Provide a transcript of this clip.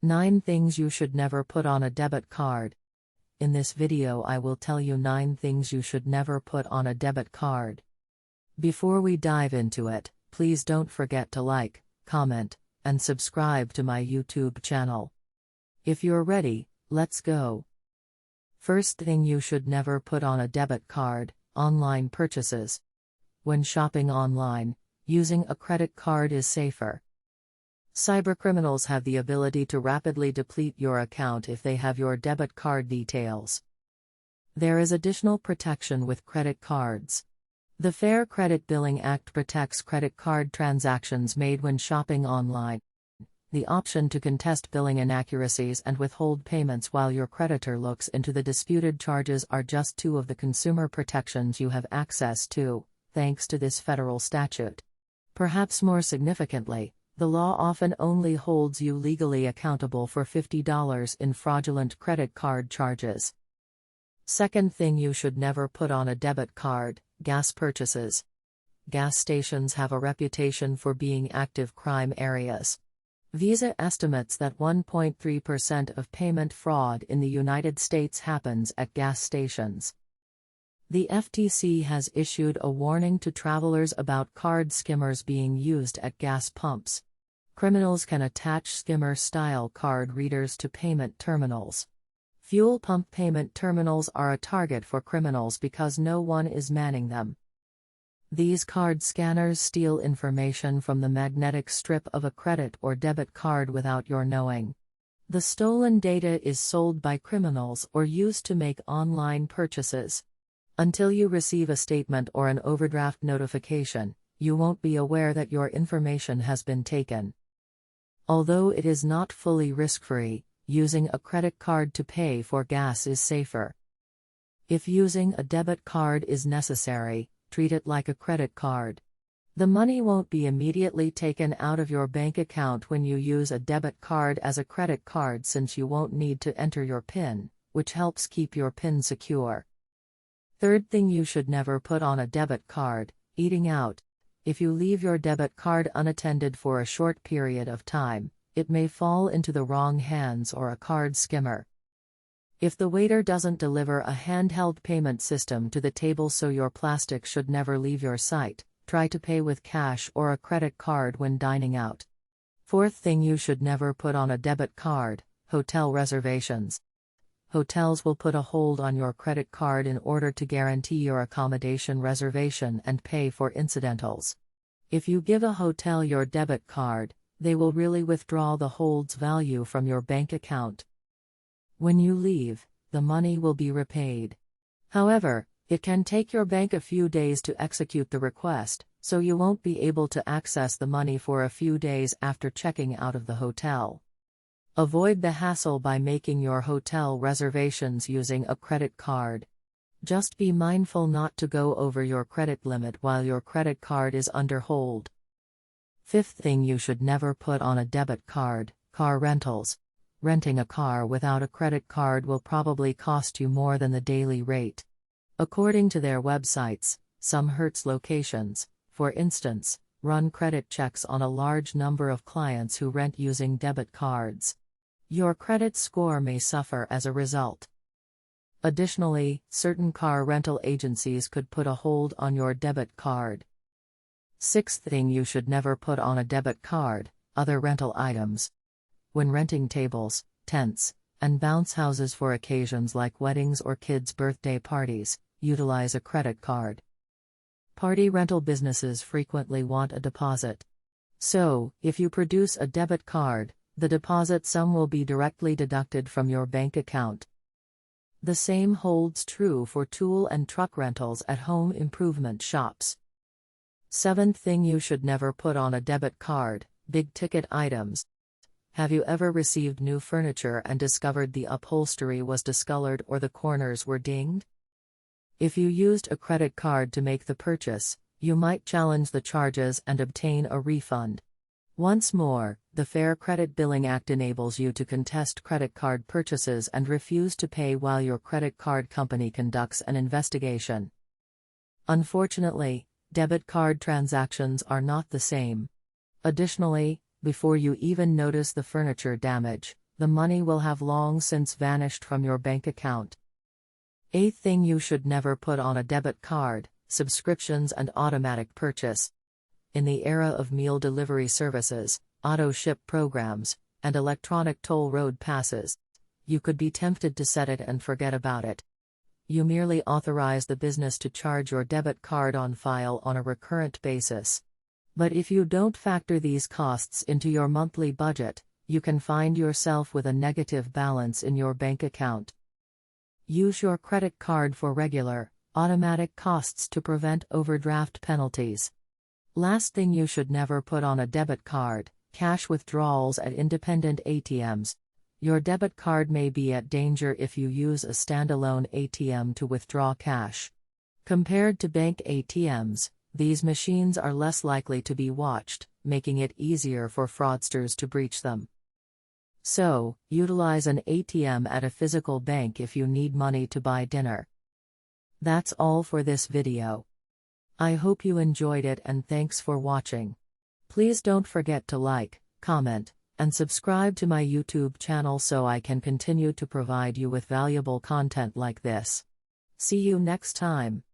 9 things you should never put on a debit card. In this video I will tell you 9 things you should never put on a debit card. Before we dive into it, please don't forget to like, comment, and subscribe to my YouTube channel. If you're ready, let's go. First thing you should never put on a debit card: online purchases. When shopping online, using a credit card is safer. Cybercriminals have the ability to rapidly deplete your account if they have your debit card details. There is additional protection with credit cards. The Fair Credit Billing Act protects credit card transactions made when shopping online. The option to contest billing inaccuracies and withhold payments while your creditor looks into the disputed charges are just 2 of the consumer protections you have access to, thanks to this federal statute. Perhaps more significantly, the law often only holds you legally accountable for $50 in fraudulent credit card charges. Second thing you should never put on a debit card: gas purchases. Gas stations have a reputation for being active crime areas. Visa estimates that 1.3% of payment fraud in the United States happens at gas stations. The FTC has issued a warning to travelers about card skimmers being used at gas pumps. Criminals can attach skimmer-style card readers to payment terminals. Fuel pump payment terminals are a target for criminals because no one is manning them. These card scanners steal information from the magnetic strip of a credit or debit card without your knowing. The stolen data is sold by criminals or used to make online purchases. Until you receive a statement or an overdraft notification, you won't be aware that your information has been taken. Although it is not fully risk-free, using a credit card to pay for gas is safer. If using a debit card is necessary, treat it like a credit card. The money won't be immediately taken out of your bank account when you use a debit card as a credit card, since you won't need to enter your PIN, which helps keep your PIN secure. Third thing you should never put on a debit card: eating out. If you leave your debit card unattended for a short period of time, it may fall into the wrong hands or a card skimmer. If the waiter doesn't deliver a handheld payment system to the table, so your plastic should never leave your sight, try to pay with cash or a credit card when dining out. Fourth thing you should never put on a debit card: hotel reservations. Hotels will put a hold on your credit card in order to guarantee your accommodation reservation and pay for incidentals. If you give a hotel your debit card, they will really withdraw the hold's value from your bank account. When you leave, the money will be repaid. However, it can take your bank a few days to execute the request, so you won't be able to access the money for a few days after checking out of the hotel. Avoid the hassle by making your hotel reservations using a credit card. Just be mindful not to go over your credit limit while your credit card is under hold. Fifth thing you should never put on a debit card: car rentals. Renting a car without a credit card will probably cost you more than the daily rate. According to their websites, some Hertz locations, for instance, run credit checks on a large number of clients who rent using debit cards. Your credit score may suffer as a result. Additionally, certain car rental agencies could put a hold on your debit card. Sixth thing you should never put on a debit card: other rental items. When renting tables, tents, and bounce houses for occasions like weddings or kids' birthday parties, utilize a credit card. Party rental businesses frequently want a deposit. So, if you produce a debit card, the deposit sum will be directly deducted from your bank account. The same holds true for tool and truck rentals at home improvement shops. Seventh thing you should never put on a debit card: big-ticket items. Have you ever received new furniture and discovered the upholstery was discolored or the corners were dinged? If you used a credit card to make the purchase, you might challenge the charges and obtain a refund. Once more, the Fair Credit Billing Act enables you to contest credit card purchases and refuse to pay while your credit card company conducts an investigation. Unfortunately, debit card transactions are not the same. Additionally, before you even notice the furniture damage, the money will have long since vanished from your bank account. 8th thing you should never put on a debit card: subscriptions and automatic purchase. In the era of meal delivery services, auto ship programs, and electronic toll road passes, you could be tempted to set it and forget about it. You merely authorize the business to charge your debit card on file on a recurrent basis. But if you don't factor these costs into your monthly budget, you can find yourself with a negative balance in your bank account. Use your credit card for regular, automatic costs to prevent overdraft penalties. Last thing you should never put on a debit card: cash withdrawals at independent ATMs. Your debit card may be at danger if you use a standalone ATM to withdraw cash. Compared to bank ATMs, these machines are less likely to be watched, making it easier for fraudsters to breach them. So, utilize an ATM at a physical bank if you need money to buy dinner. That's all for this video. I hope you enjoyed it and thanks for watching. Please don't forget to like, comment, and subscribe to my YouTube channel so I can continue to provide you with valuable content like this. See you next time.